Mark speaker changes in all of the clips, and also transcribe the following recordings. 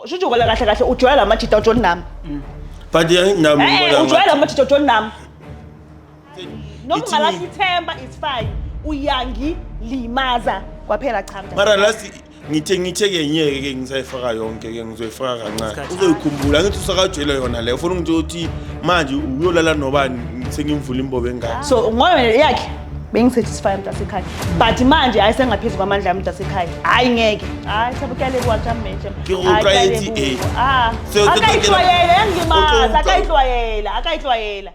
Speaker 1: Usho kahle kahle ujwayela amajita uJohn nami.
Speaker 2: But
Speaker 1: ujwayela amajita uJohn nami. Noma ungalahla ithemba is fine. Uyangilimaza kwaphela cha.
Speaker 2: Mara lasi ngithe ke nyeke ngisayifaka yonke ke ngizoyifaka kancane. Uzoyikhumbula ngithi usakajwela yona le ufuna ukuthi manje uyolala nobani sengimvula imbobo engaka.
Speaker 1: So ngoba yakhe bengisatisfy mntasekhaya. But manje ayisengaphezulu kwamandla mntasekhaya. Hayi ngeke. Hayi sabukele kwaThameshe.
Speaker 2: Ngiyoqayethi
Speaker 1: Akayihlwayela yangimaza akayihlwayela.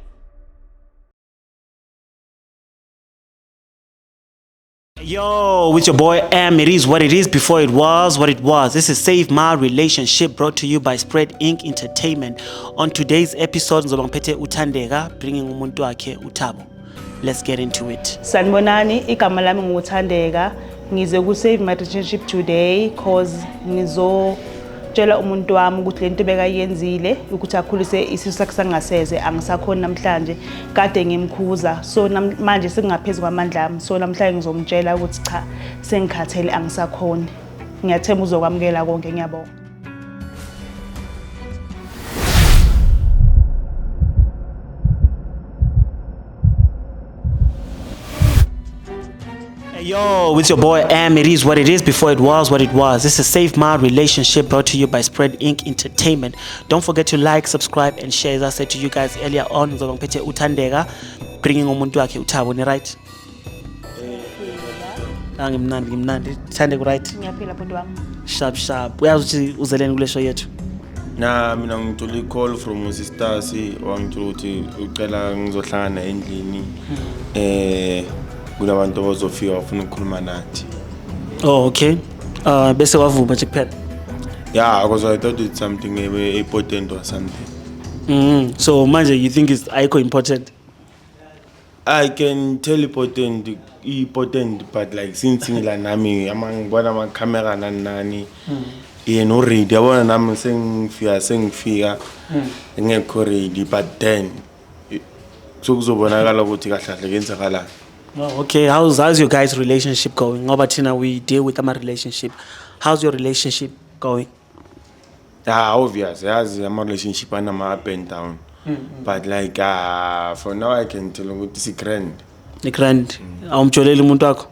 Speaker 3: Yo, with your boy M. It is what it is before it was what it was. This is Save My Relationship, brought to you by Spread Inc. Entertainment. On today's episode, ngizoba ngiphethe uThandeka bringing umuntu wakhe uThabo. Let's get into it.
Speaker 1: Sanibonani, igama lami nguThandeka. Ngize ku Save My Relationship today cause ngizotshela umuntu wami ukuthi lento bekayenzile ukuthi akhulise isisu sakhe sangaseze angisakhona namhlanje kade ngimkhuza so manje singaphezulu kwamandla ami so namhlanje ngizomtshela ukuthi cha sengikhathele angisakhona ngiyathemba uzokwamukela konke ngiyabonga.
Speaker 3: Yo, with your boy M. It is what it is before it was what it was. This is Save My Relationship, brought to you by Spread Inc. Entertainment. Don't forget to like, subscribe, and share. As I said to you guys earlier on, ngizoba ngiphethe uThandeka bringing umuntu wakhe uThabo, ni right? Ngimnandi. Thandeka right?
Speaker 1: Ngiyaphila bhuti wami.
Speaker 3: Sharp. Uyazi ukuthi uzeleni kule show yethu?
Speaker 2: Mina ngithola i-call from usisters wangithola ukuthi ucela ngizohlangana endlini kunabantu abazofika bafuna ukukhuluma nathi.
Speaker 3: Oh, okay. Bese wavuma nje kuphela.
Speaker 2: Yeah, because I thought it's something important or something.
Speaker 3: So manje you think it's ayikho important?
Speaker 2: I can tell important but like since ngila nami ngibona ama camera nani no ready yabona nami sengifika ngekho ready but then sokuzobonakala ukuthi kahle kenzakala.
Speaker 3: Oh, okay. How's your guys' relationship going? Ngoba thina we deal with ama relationship. How's your relationship going?
Speaker 2: Obvious. As my relationship and I'm up and down. But like for now I can tell you it's grand.
Speaker 3: Ni grand. Awumjoleli umuntu wakho?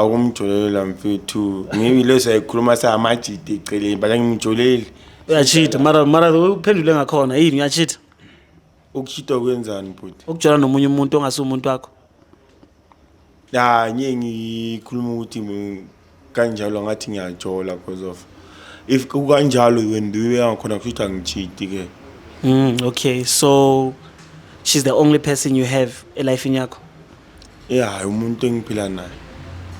Speaker 2: Umjolela mfethu. Maybe lesa ikhuluma samajidi eceleni but ngimjoleli.
Speaker 3: Uyachita mara uphendule ngakhona yini uyachita?
Speaker 2: Ukuchita kwenzani bhuti?
Speaker 3: Ukujola nomunye umuntu ongasi umuntu wakho.
Speaker 2: Ngikhuluma ukuthi kanjalo ngathi ngiyajola because of if kanjalo when do you ngakhona ukuthi angichiti ke.
Speaker 3: Okay, so she's the only person you have life in yakho?
Speaker 2: Yeah, umuntu engiphila naye.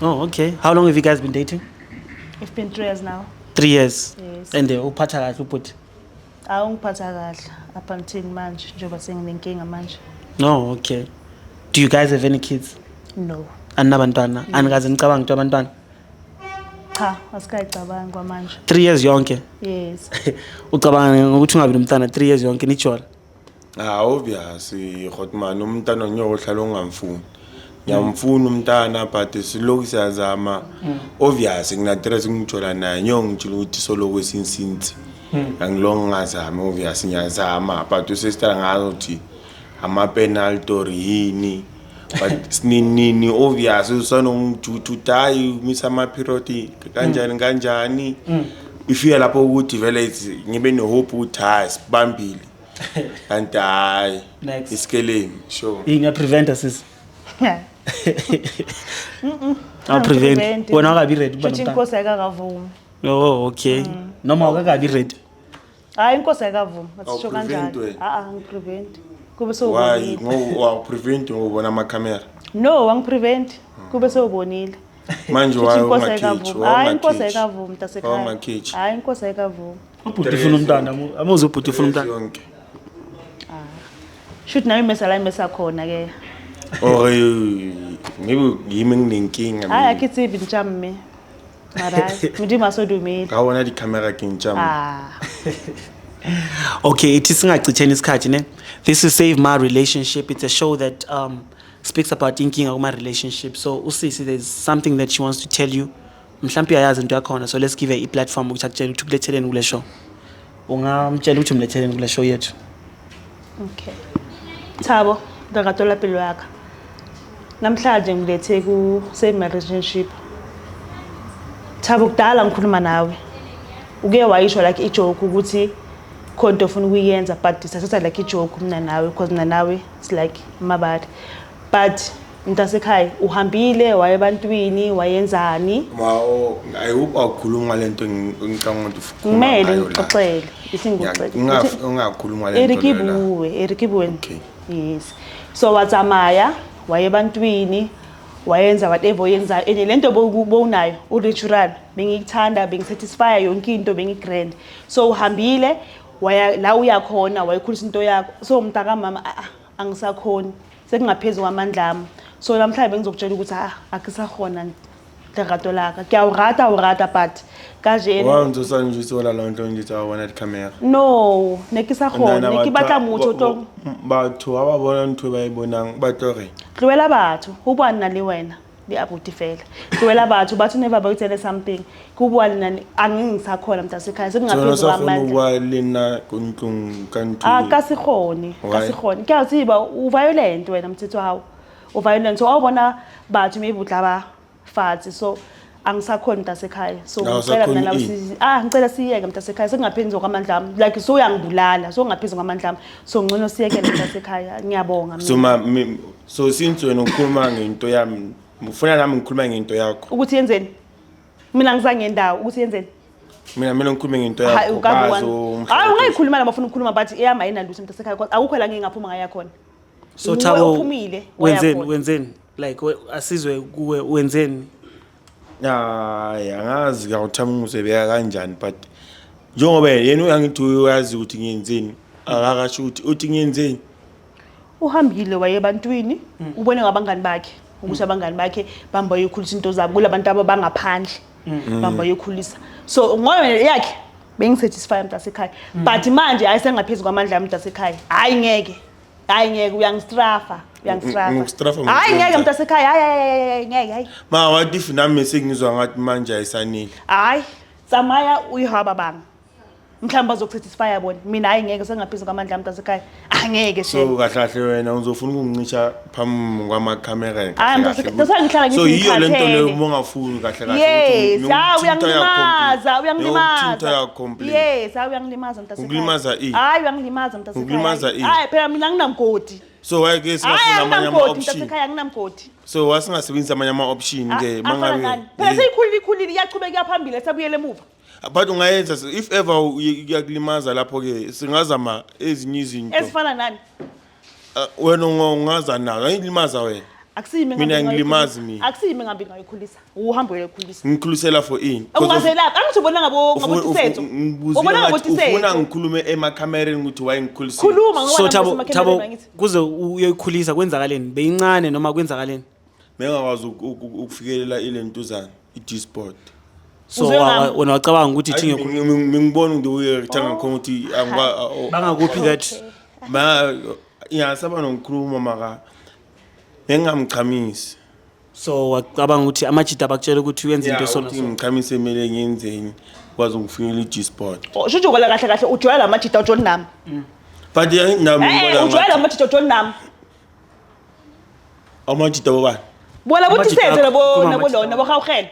Speaker 3: Oh, okay. How long have you guys been dating?
Speaker 1: It's been 3 years now.
Speaker 3: 3 years.
Speaker 1: Yes.
Speaker 3: And uphatha kahle ubhuti?
Speaker 1: Awungiphatha kahle up until manje njengoba senginenkinga manje.
Speaker 3: No, okay. Do you guys have any kids?
Speaker 1: No.
Speaker 3: Anabantwana? Anikaze nicabanga ukuthi abantwana?
Speaker 1: Cha, asikayicabanga kwamanje.
Speaker 3: 3 years yonke?
Speaker 1: Yes.
Speaker 3: Ucabanga ukuthi ungabi nomntana 3 years yonke nijola?
Speaker 2: Obvious Hotman umntana onyohlala ongamfuni. Ngiyamfuna umntana but siloku siyazama. Obvious nginatress ngijola naye ngiyongitshela ukuthi solo kwesinsinzi. Angilonga ngazama obvious ngiyazama but usesister ngazo ukuthi ama penalty or yini but sinini obvious usanongjuju tayi misama period kanjani ifika lapho ukuthi vele ngibe no hope ukuthi hayi sibambile and hayi iskeleni sure
Speaker 3: inga prevent sis prevent wena akabi ready
Speaker 1: kuba nomntana inkosi ayikavumi.
Speaker 3: Oh, okay. Noma akabi ready.
Speaker 1: Hayi inkosi ayikavumi asisho kanjani. Ngiprevent kube
Speaker 2: why ngo prevent ngobona ama camera?
Speaker 1: No, wangiprevent kube sewubonile.
Speaker 2: Manje wayo ungakhitshi.
Speaker 1: Hayi inkosi ayikavumi mntasekhaya. Hayi inkosi ayikavumi.
Speaker 3: Ubhuti ufuna umntana amuze ubhuti ufuna umntana.
Speaker 1: Shoot nayo imesa khona ke.
Speaker 2: Maybe yimi nginenkinga.
Speaker 1: Hayi akithi ibinchamme. Mara midi masodumile.
Speaker 2: Kawona di camera kinchamme.
Speaker 3: Okay, it is singacicheni isikhathi ne. This is Save My Relationship. It's a show that speaks about thinking of my relationship. So Usisi, there's something that she wants to tell you mhlawumbe uyayazi into yakhona, so let's give her i-platform ukuthi akutshele ukuthi ukuletheleni kule show. Ungamtshela ukuthi umletheleni kule show yethu.
Speaker 1: Okay. Thabo, ngakatola pelo yakho. Namhlanje ngilethe ku Save My Relationship. Thabo kudala ngikhuluma nawe. Uke wayisho like ijoke ukuthi khonto ufuna ukuyenza but sasatha like ijoke mina nawe because mina nawe it's like mabad. But mntasekhaya uhambile waye ebantwini wayenzani?
Speaker 2: Ayikho ukukhuluma lento ngicanga ukuthi
Speaker 1: kumele ngixoxele isingixoxele
Speaker 2: ungakhuluma lento
Speaker 1: Erikibuwe. Yes. So watsamaya waye ebantwini wayenza whatever yenza ene lento bonayo unnatural bengikuthanda bengisatisfy yonke into bengigrand. So uhambile waya la uyakhona wayikhulisa into yakho. So umntaka mama angisakhoni sekungaphezulu kwamandla ami. So namhlanje bengizokutshela ukuthi akisahona hlakato laka kuyawurata but kaje
Speaker 2: wanzo sanjisi wala lonto ngithi awona camera
Speaker 1: no nekisahona nekibatla motho to
Speaker 2: batho ababona ntwe bayibonang batlore
Speaker 1: tloela batho ho bua nna le wena di abuti fela tloela batho batho never ba tell something ku bua nna angingisakhona mntasekhaya sekungaphezulu kwamandla
Speaker 2: wa lena kuntung kantu
Speaker 1: akasikhoni kuyaziba uviolent wena mthetho wawo uviolent so awubona batho maybe ba fati so angisakhona mntasekhaya so ngicela mina la ngicela siyeke mntasekhaya sekungaphenzi kwamandla ami like so uyangibulala so ngaphenzi kwamandla ami so ngcono siyeke mntasekhaya ngiyabonga
Speaker 2: mina so since wena ukhuluma ngento yami ufuna nami ngikhuluma ngento yakho
Speaker 1: ukuthi yenzeni mina ngizange endawo ukuthi yenzeni
Speaker 2: mina ngikhuluma ngento yakho bazo
Speaker 1: ungayikhuluma la bafuna ukukhuluma but eyama ayinalutho mntasekhaya because akukho la ngingaphuma ngaya khona
Speaker 3: so Thabo wenzeni like asizwe kuwe wenzeni
Speaker 2: angazi ngawuthama uzebeka kanjani but njengoba yena uyangithi uyazi ukuthi ngiyenzeni akakasho ukuthi uthi ngiyenzeni
Speaker 1: uhambile waye ebantwini ubone ngabangani bakhe ukuthi abangani bakhe bamba yokhulisa into zabo kulabantu abangaphandle bamba yokhulisa so ngoba yakhe bengisatisfy mntasekhaya but manje ayisengaphezulu kwamandla ami mntasekhaya hayi ngeke uyangistrafa hayi ngeke mntasekhaya hayi ngeke hayi
Speaker 2: ma what if nami sengizwa ngathi manje ayisanile
Speaker 1: hayi samaya uyihaba banga mhlawumbe bazokusatisfy yabona mina hayi ngeke sengaphezulu kwamandla mntasekhaya angeke
Speaker 2: so kahle wena uzofuna ukungicisha phambi kwama camera
Speaker 1: kahle
Speaker 2: so yiyo lento leyo ungafuni kahle
Speaker 1: yes uyangilimaza mntasekhaya hayi uyangilimaza mntasekhaya hayi phela mina nginamgodi
Speaker 2: so why ke singafuna amanye ama option
Speaker 1: mntasekhaya nginamgodi
Speaker 2: so wasingasebenzisa amanye ama option ke mangabe
Speaker 1: phela seyikhulile iyachubeka phambili sebuyele emuva
Speaker 2: but ungayenza if ever uyakulimaza lapho ke singazama ezinye izinto
Speaker 1: esifana nani
Speaker 2: wena ungaza nazo ayilimaza wena
Speaker 1: akusimi
Speaker 2: mina ngilimazi mina
Speaker 1: akusimi ngambi ngayikhulisa uhamba uyayikhulisa
Speaker 2: ngikhulisela for in
Speaker 1: ungazelapha angithi ubona ngabotisetho ubona ngabotisetho
Speaker 2: ufuna ngikhulume emacamereni ukuthi waye ngikhulisa
Speaker 1: khuluma ngoba
Speaker 3: so Thabo kuze uyoyikhulisa kwenzakaleni beyincane noma kwenzakaleni
Speaker 2: mengakwazi ukufikelela ile ntuzana i-G-Sport
Speaker 3: so wena wacabanga ukuthi ithi
Speaker 2: ngibona ukuthi uyethanga khona ukuthi
Speaker 3: bangakuphi that
Speaker 2: iyasaba nokukhuluma maka engamchamisi
Speaker 3: so wacabanga ukuthi amajita bakutshela ukuthi uyenze into esona
Speaker 2: ngichamisa emele ngiyenzeni kwazi ukufikela i-G-Sport
Speaker 1: usho kwala kahle ujoyela amajita uJohn nami
Speaker 2: but nami
Speaker 1: ujoyela amajita uJohn nami
Speaker 2: amajita bobani
Speaker 1: bona bothi sethe nabo gawugela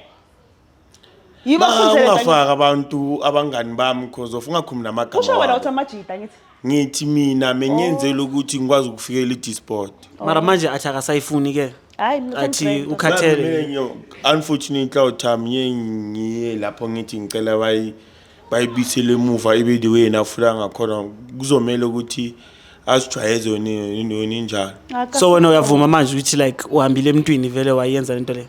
Speaker 1: yiba futhi
Speaker 2: ungafaka abantu abangani bami because of ungakhuluma namagama
Speaker 1: usho wena uthi amajita
Speaker 2: ngithi mina mengenzela ukuthi ngikwazi ukufikela i-G-Sport
Speaker 3: mara manje athi akasayifuni ke
Speaker 1: hayi
Speaker 3: athi ukhathele
Speaker 2: unfortunately awuthami ngiye lapho ngithi ngicela bayibisele emuva ibe the way nafuna ngakhona kuzomela ukuthi asijwayeze yini njalo
Speaker 3: so wena uyavuma manje ukuthi like uhambile emntwini vele wayenza lento le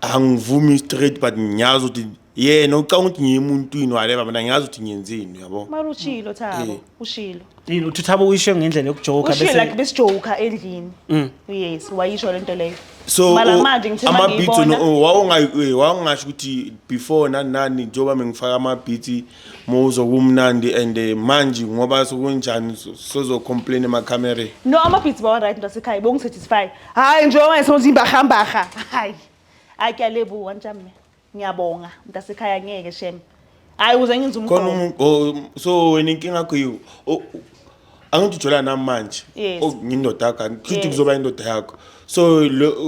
Speaker 2: angivumi straight but ngiyazi ukuthi yena ucanga ukuthi ngiyemuntwini whatever mina ngiyazi ukuthi ngiyenzini yabo
Speaker 1: mara ushilo Thabo ushilo
Speaker 3: yini uthi Thabo uyisho ngendlela yokujoka
Speaker 1: bese like besijoka endlini yes wayisho lento leyo
Speaker 2: so
Speaker 1: mara manje ngithemba
Speaker 2: ama-beats wawungasho ukuthi before nani njengoba mengifaka ama-beats mozokumnandi and manje ngoba sokunjani sozocomplain emacamereni
Speaker 1: no ama-beats bawa right mntasekhaya bongisatisfy hayi njengoba ngesozimba hambaha hayi akuyalebuwa njami ngiyabonga mntasekhaya ngeke shem hayi uze ngenze
Speaker 2: khona
Speaker 1: umgomo
Speaker 2: so wena inkinga yakho yiyo angithi ujola nami manje
Speaker 1: Yes.
Speaker 2: ngiyindoda yakho ngithi
Speaker 1: Yes.
Speaker 2: kuzoba indoda yakho so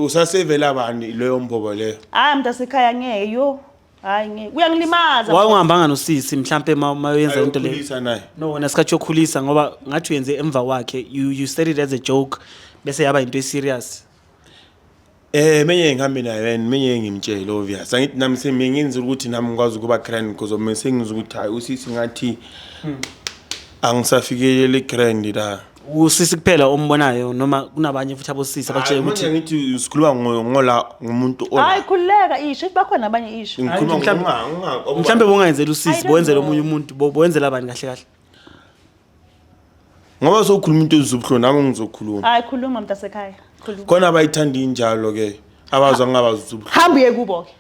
Speaker 2: usasevela abani leyo mbobo leyo
Speaker 1: hayi mntasekhaya ngeke yo hayi ngeke uyangilimaza
Speaker 3: wawungihambanga nosisi mhlambe mayenza into leyo
Speaker 2: ayokhulisa naye
Speaker 3: no wena sikhathi yokhulisa ngoba ngathi uyenze emva kwakhe you said it as a joke bese yaba into serious
Speaker 2: menye ngihambe naye wena menye ngimtshela obvious angithi nami semingenza ukuthi nami ngikwazi ukuba grand because of sengiza ukuthi hayi usisi ngathi angisafikelele grand la
Speaker 3: usisi kuphela ombonayo noma kunabanye futhi abosisi abatshela ukuthi
Speaker 2: manje ngithi sikhuluma ngola ngumuntu
Speaker 1: hayi khuleka isho bakhona abanye isho
Speaker 2: ngikhuluma
Speaker 3: mhlambe bongayenzela usisi
Speaker 1: I don't
Speaker 3: boyenzela
Speaker 1: know.
Speaker 3: omunye umuntu boyenzela abani kahle kahle
Speaker 2: ngoba sokhuluma into ezibuhlungu nami ngizokhuluma
Speaker 1: hayi khuluma mntasekhaya khuluma
Speaker 2: khona abayithanda injalo ke abazwa ngabazibuhlungu
Speaker 1: hamba uye kubo ke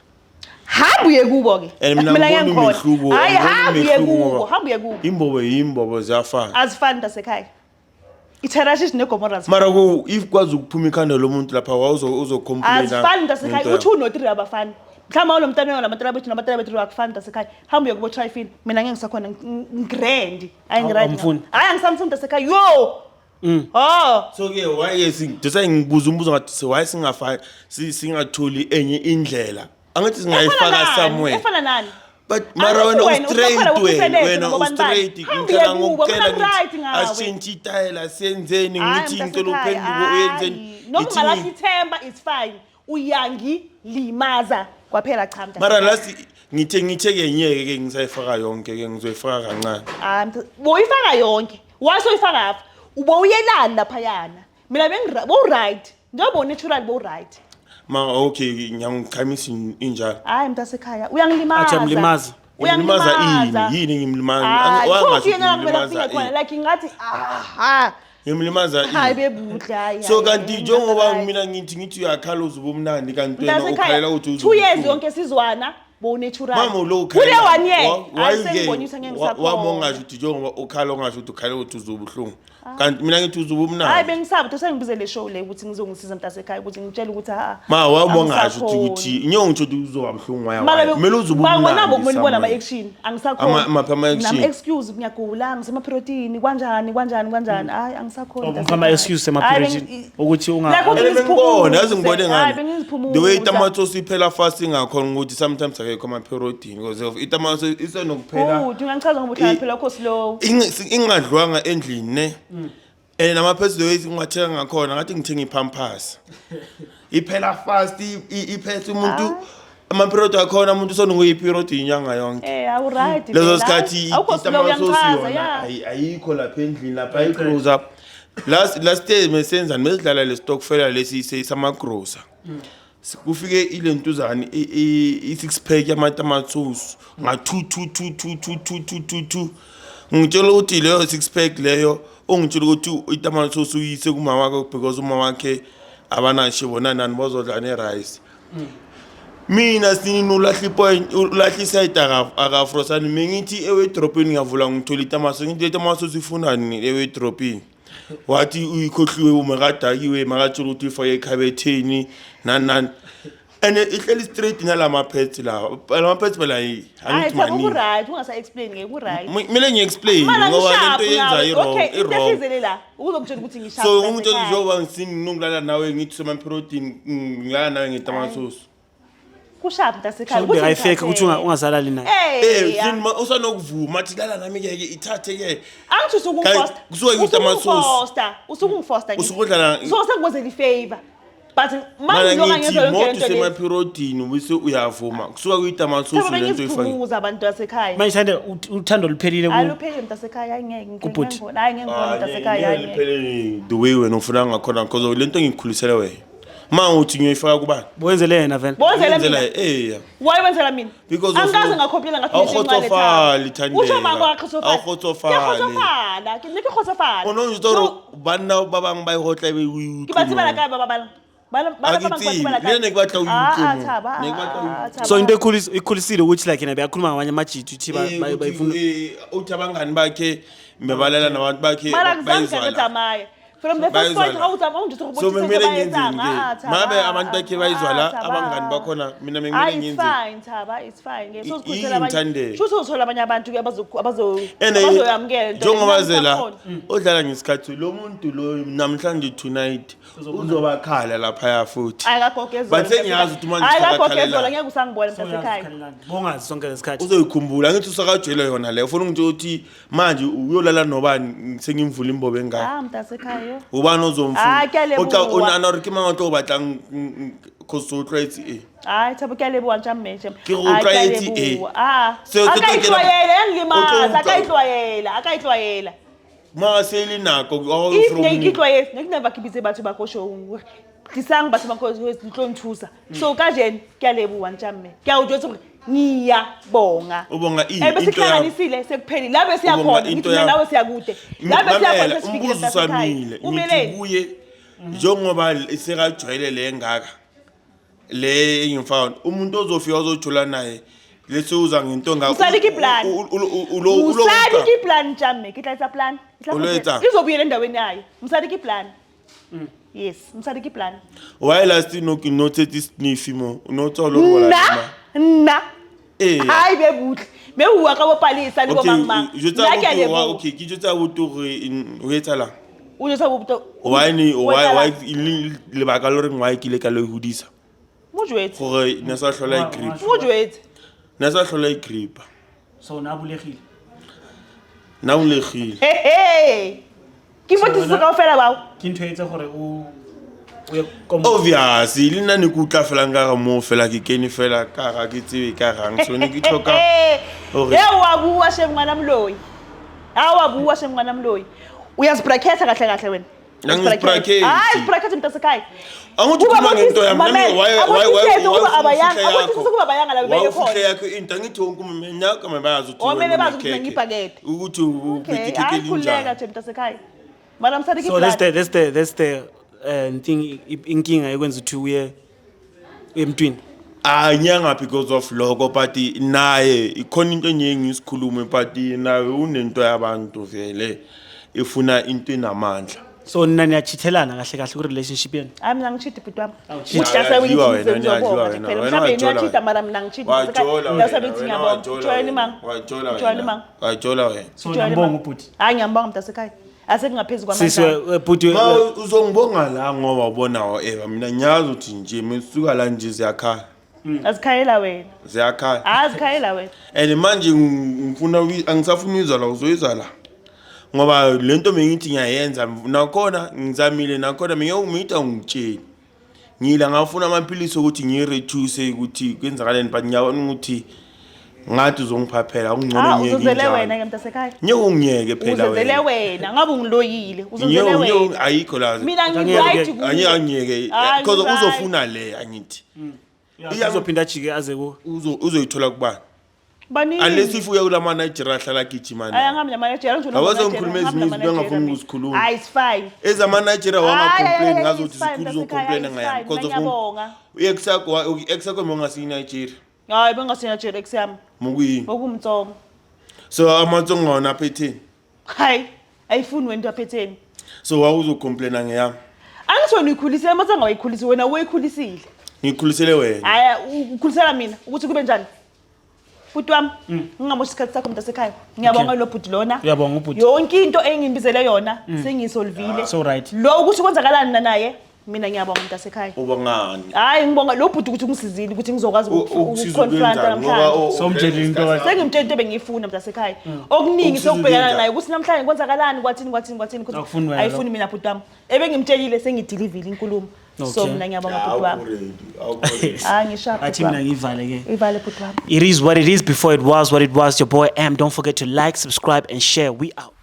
Speaker 1: hamba uye kubo ke
Speaker 2: and mina ngibona umehluko
Speaker 1: hayi
Speaker 2: ngibona
Speaker 1: hamba uye
Speaker 2: umehluko
Speaker 1: kubo
Speaker 2: ngoba
Speaker 1: hamba uye kubo
Speaker 2: imbobo ziyafana
Speaker 1: azifani mntasekhaya itherashish negomora
Speaker 2: mara ku if kwazi ukuphuma ikhanda lomuntu lapha uzocomplain
Speaker 1: azifani mntasekhaya uthi uno-3 abafani mhlawumbe awunomntana yona namatala bethu akufani mntasekhaya hamba uye kubo trifin mina ngeke ngisakhona ngigrand hayi ngirayt
Speaker 3: Awumfuni?
Speaker 1: hayi angisamfuni mntasekhaya yo
Speaker 2: so ke why ngidisa ngibuza umbuzo ngathi why singatholi enye indlela angithi singayifaka somewhere
Speaker 1: efana nani
Speaker 2: but mara wena
Speaker 1: Angithi wena
Speaker 2: u-straight
Speaker 1: ukhona
Speaker 2: wena
Speaker 1: ngoba
Speaker 2: u-straight
Speaker 1: ngibani?
Speaker 2: ngicela
Speaker 1: Hambe uye
Speaker 2: ngokutshela
Speaker 1: kubo, khona right ngawe.
Speaker 2: asitshintshe itayela senzeni
Speaker 1: Hayi,
Speaker 2: ngithi
Speaker 1: mntasekhaya,
Speaker 2: ngicela uphenduke uyenzeni
Speaker 1: noma
Speaker 2: Ngithi
Speaker 1: ungalahla ithemba is fine uyangilimaza kwaphela cha
Speaker 2: mara
Speaker 1: mntasekhaya
Speaker 2: ngithe ke nyeke ke ngisayifaka yonke ke ngizoyifaka kancane
Speaker 1: boyifaka yonke wasoyifaka apha ubowuyelani laphayana mina bo-right njengoba u-natural bo-right
Speaker 2: okay ngiyangikhamisa injalo
Speaker 1: hayi mntasekhaya uyangilimaza
Speaker 3: Athi uyamlimaza?
Speaker 2: ngimlimaza yini ngimlimaza wangasho ngimlimaza
Speaker 1: khona like ngathi aha
Speaker 2: ngimlimaza
Speaker 1: hayi
Speaker 2: ini
Speaker 1: bebuhle hayi
Speaker 2: so kanti njengoba mina ngithi uyakhala uzuba umnandi kanti wena ukhalela ukuthi
Speaker 1: 2 years yonke sizwana bo-natural
Speaker 2: mama lo
Speaker 1: kule 1 year
Speaker 2: why
Speaker 1: hayi
Speaker 2: you
Speaker 1: sengibonisa ngeke
Speaker 2: wamongasho ukuthi njengoba ukhala ongasho ukuthi ukhalela ukuthi uzuba ubuhlungu kanti mina ngithi uzuba
Speaker 1: hayi
Speaker 2: umnandi
Speaker 1: bengisaba ukuthi sengibize le show le ukuthi ngizongisiza mntasekhaya ukuthi ngitshele ukuthi
Speaker 2: ma wamongasho ukuthi inyongo ngitsho ukuthi uzoba buhlungu waya kumele uzuba
Speaker 1: bangonabo
Speaker 2: umnandi
Speaker 1: kumele
Speaker 2: somewhere.
Speaker 1: ama-action angisakhona
Speaker 2: Maphi ama-action?
Speaker 1: excuse ngiyagula ngisemaperiodini kanjani hayi angisakhona
Speaker 3: Ngama excuse ema-periodini ukuthi
Speaker 2: Ngibona yazi ngibone ngani
Speaker 1: bengiziphumuza
Speaker 2: the way itamato siphela fast ingakhona ukuthi sometimes akekho ama-periodini because of itamato isenokuphela
Speaker 1: uthi ungangichaza ngoba uhlala phela kho slow
Speaker 2: ingadlwanga endlini ne and namaphezulu way ungathenga ngakhona ngathi ngithenga ipampers iphela fast iphethe umuntu ama-period akhona umuntu sonokuyiperiod inyanga yonke
Speaker 1: awuright
Speaker 2: lezo sikhathi
Speaker 1: slow uyangichaza
Speaker 2: yona
Speaker 1: ya
Speaker 2: ayikho lapha endlini lapha ayigroza last day mesenzani mesidlala le stock fela lesi samagroza kufike ile ntuzana i6 pack yamatomatoes nga 2 ngitshela ukuthi leyo 6 pack leyo ongitshela ukuthi itomatoes uyise kuma wakhe because uma wakhe abanashe bona nani bozodla ne-rice mina sinulahla ipoint ulahla iside akafrosani mingithi ewedropini ngiyavula ngithola itamaso ngithi itamaso sifunani ewedropini wathi uyikhohliwe umakadakiwe makatshela ukuthi ifake ekhabetheni nani and ihleli straight nalama pets la lama pets bela angithi mani
Speaker 1: right ungasa explain ngeke right
Speaker 2: kumele ngiexplain ngoba lento yenza i-wrong
Speaker 1: la uzokutshela ukuthi ngishapha
Speaker 2: so umuntu njengoba ngisinungilala nawe ngithi sema-protein ngilala nawe ngetamasosi
Speaker 1: kushapha mntasekhaya
Speaker 3: ayifeke ukuthi ungazalali naye
Speaker 2: usanokuvuma athi lala nami-ke ithathe-ke
Speaker 1: angithi usukumfosta
Speaker 2: kusuke kuyitamasosi
Speaker 1: usukumfosta
Speaker 2: usukudlala
Speaker 1: so sengibozela ifavor but
Speaker 2: mana
Speaker 1: manje
Speaker 2: ngithi moto sema-periodini bese uyavuma kusuka kuyitamasosi lento ifake
Speaker 1: bengiziphumuza abantu basekhaya
Speaker 3: manje thande uthando luphelile kuwe
Speaker 1: aluphelile mntasekhaya hayi ngeke
Speaker 3: Kubhuti.
Speaker 1: hayi ngeke ngibona mntasekhaya hayi ngeke
Speaker 2: liphelele the way wena ufuna ngakhona because lento ngikukhulisele wena ma uthi ngiyoyifaka kubani
Speaker 3: bowenzele yena vele
Speaker 1: bozela
Speaker 2: Ngenzela,
Speaker 1: mina why wenzela mina
Speaker 2: Because of-
Speaker 1: angikaze ngakhomplela
Speaker 2: Awukhotsofali, Thandeka.
Speaker 1: usho mama wakhotsofala
Speaker 2: Awukhotsofali.
Speaker 1: khotsofala ke nne ke khotsofala
Speaker 2: onongitoro banna ba bangwe ba e gotla e be
Speaker 1: ke ba tsebana kae ba bana
Speaker 2: le ne ke batla o utlwe
Speaker 3: so into ekhulisile ukuthi like yena beyakhuluma ngamanye amajithi ukuthi bayifuna
Speaker 2: uthi abangani bakhe bebalela nabantu bakhe
Speaker 1: mara ngizange
Speaker 2: bayizwala
Speaker 1: ngadamaya From the first point how uzama
Speaker 2: so kumele ngiyenzeni ke mabe abantu bakhe bayizwa la abangani bakhona mina ngimele ngiyenzeni
Speaker 1: fine Thaba it's fine ke so
Speaker 2: Yini ngithande?
Speaker 1: sho uzothola abanye abantu ke abazoyamukela
Speaker 2: njengoba zela odlala ngesikhathi lo muntu lo namhlanje tonight uzobakhala lapha futhi
Speaker 1: ayakagogezela
Speaker 2: Bathe ngiyazi ukuthi manje
Speaker 1: ayakagogezela ngeke usangibona mntasekhaya
Speaker 3: bongazi sonke lesikhathi
Speaker 2: uzoyikhumbula ngithi usakajwela yona le ufuna ngithe ukuthi manje uyolala nobani sengimvula imbobo engaka
Speaker 1: mntasekhaya
Speaker 2: ubani ozomfuna
Speaker 1: Kuyalebuwa.
Speaker 2: una re ke mang tlo batla cause o tlwaetse
Speaker 1: hayi Thabo kuyalebuwa njameje
Speaker 2: Ke go tlwaetse So, tlo
Speaker 1: akayitlwayela
Speaker 2: O
Speaker 1: engilimaza
Speaker 2: tlo-
Speaker 1: akayitlwayela
Speaker 2: ma sele nako wa
Speaker 1: if
Speaker 2: from
Speaker 1: ngiyitlwayela nekuneva khibize batho bakosho tlisang batho bakosho ntlonithusa so kanjeni kuyalebuwa njame kuyawujwetsa ngiyabonga
Speaker 2: ubonga
Speaker 1: bese sihlanganisile sekuphelile labe siyakhona ngithi mina nawe siyakude labe siyakhona
Speaker 2: umbuzo usamile ngithi kuye njengoba sekajwayele le ngaka le engimfana umuntu ozofika ozojula naye lesi uza ngento ngaka
Speaker 1: Usadiki plan. Usadiki plan njame kitla plan
Speaker 2: Uloyetsa.
Speaker 1: izobuyela endaweni yayo msadiki plan yes msadiki plan
Speaker 2: why last no notice sniffy mo unotsolo ngoba
Speaker 1: na hayi
Speaker 2: eh
Speaker 1: bebuhle mehuwa ka bopalisa ni bomangmang
Speaker 2: okay ke jotsa botho re o etsa la
Speaker 1: o tsa bopto
Speaker 2: why le baka lo reng why ke le ka lo hudisa
Speaker 1: mojwetse
Speaker 2: gore ne sa hlola i grip
Speaker 1: mojwetse
Speaker 2: ne sa hlola i grip
Speaker 3: so na bulegile
Speaker 2: na o legile
Speaker 1: ke fotisa ka ofela bao
Speaker 3: ke ntho etse gore o ye
Speaker 2: obviously le nna ne ke utla fela nka mo fela ke kene fela ka ga ke tsebe ka gang so ne ke tlhoka
Speaker 1: gore wa bua shemngwana mloyi awa bua shemngwana mloyi uyazibracketha kahle kahle wena
Speaker 2: Ngizibracket.
Speaker 1: hayi bracket mntasekhaya
Speaker 2: angithi uma ngento yami
Speaker 1: kuba bayanga la bebeke khona
Speaker 2: why yakho into angithi wonke umuntu nyaka mabayazi ukuthi
Speaker 1: omele bazi ukuthi ngibhakede
Speaker 2: ukuthi ubhekike
Speaker 1: khuleka
Speaker 2: linjani
Speaker 1: nje mntasekhaya madam sadiki
Speaker 3: so that's the thing inkinga ekwenza ukuthi uye emntwini
Speaker 2: anyanga because of lokho but naye ikhona into enyengi isikhulume but naye unento yabantu vele ifuna into enamandla
Speaker 3: so nina niyachithelana kahle kahle ku relationship yenu
Speaker 1: mina ngichita bhuti wami
Speaker 2: Niyadliwa wena, niyadliwa wena.
Speaker 1: phela
Speaker 2: Wena
Speaker 1: mhlawumbe
Speaker 2: wajola
Speaker 1: niyachita
Speaker 2: wena.
Speaker 1: mara mina ngichita
Speaker 2: wajola
Speaker 1: ndasebenzi ngiyabonga joyeni mang joyeni mang
Speaker 2: wajola wena
Speaker 3: so ngiyabonga ubhuti
Speaker 1: hayi ngiyambonga mntasekhaya asekungaphezu kwamandla
Speaker 3: siswe bhuti
Speaker 2: ma uzongibonga la ngoba ubonawo eva mina ngiyazi ukuthi nje misuka la nje ziyakhala
Speaker 1: azikhayela wena
Speaker 2: ziyakhala
Speaker 1: azikhayela wena
Speaker 2: and manje ngifuna angisafuna uyizwa la uzoyizwa la ngoba lento mengithi ngiyayenza nakhona ngizamile nakhona ngiyongimita ngitshela ngila ngafuna amaphilisi ukuthi ngireduce ukuthi kwenzakaleni but ngiyabona ukuthi ngathi uzongiphaphela ungcono ngiyeke
Speaker 1: uzozele wena ke mntasekhaya
Speaker 2: ngiyongiyeke phela
Speaker 1: uzozele wena ngabe ungiloyile uzozele wena
Speaker 2: ayikho la
Speaker 1: mina ngi-right kuwe
Speaker 2: angiyeke because uzofuna le angithi
Speaker 3: izophinda jike aze ku
Speaker 2: uzoyithola kubani
Speaker 1: banini
Speaker 2: unless if uya kulama Nigeria hlala gijima
Speaker 1: hayi angabi namanager nje
Speaker 2: awazongikhuluma ezinye bengafuni ukuzikhuluma
Speaker 1: hayi it's fine
Speaker 2: ezama Nigeria wanga complain ngazothi
Speaker 1: it's fine,
Speaker 2: sikhulu uzocomplain ngayami because of
Speaker 1: ngiyabonga
Speaker 2: exakho mongasi Nigeria
Speaker 1: hayi bengasina nje ex yami
Speaker 2: mukuyini
Speaker 1: okumtsongo
Speaker 2: so amatsongo wona aphetheni
Speaker 1: hayi ayifuni wena into aphetheni
Speaker 2: so wawuzocomplaina ngeyami
Speaker 1: angithi wena uyikhulisile amatsongo ayikhulisi wena uyikhulisile
Speaker 2: ngikhulisele wena
Speaker 1: hayi ukhulisela mina ukuthi kube njani bhuti wami ngingamoshi isikhathi sakho mntasekhaya ngiyabonga lo bhuti lona
Speaker 3: uyabonga ubhuti
Speaker 1: yonke into engimbizele yona sengiyisolvile
Speaker 3: so right
Speaker 1: lo ukuthi kwenzakalani naye mina ngiyabonga mntasekhaya
Speaker 2: ubongani
Speaker 1: hayi ngibonga lo bhuti ukuthi ungisizile ukuthi ngizokwazi ukuconfront namhlanje
Speaker 3: somtshela into
Speaker 1: sengimtshela into ebengiyifuna mntasekhaya okuningi sokubhekana naye ukuthi namhlanje kwenzakalani kwathini
Speaker 3: Akufuni wena
Speaker 1: ayifuni mina bhuti wami ebengimtshelile sengidilivile inkulumo so mina ngiyabonga bhuti wami hayi ngishapha
Speaker 3: athi mina ngivale ke
Speaker 1: ivale bhuti wami
Speaker 3: it is what it is before it was what it was your boy M don't forget to like subscribe and share we out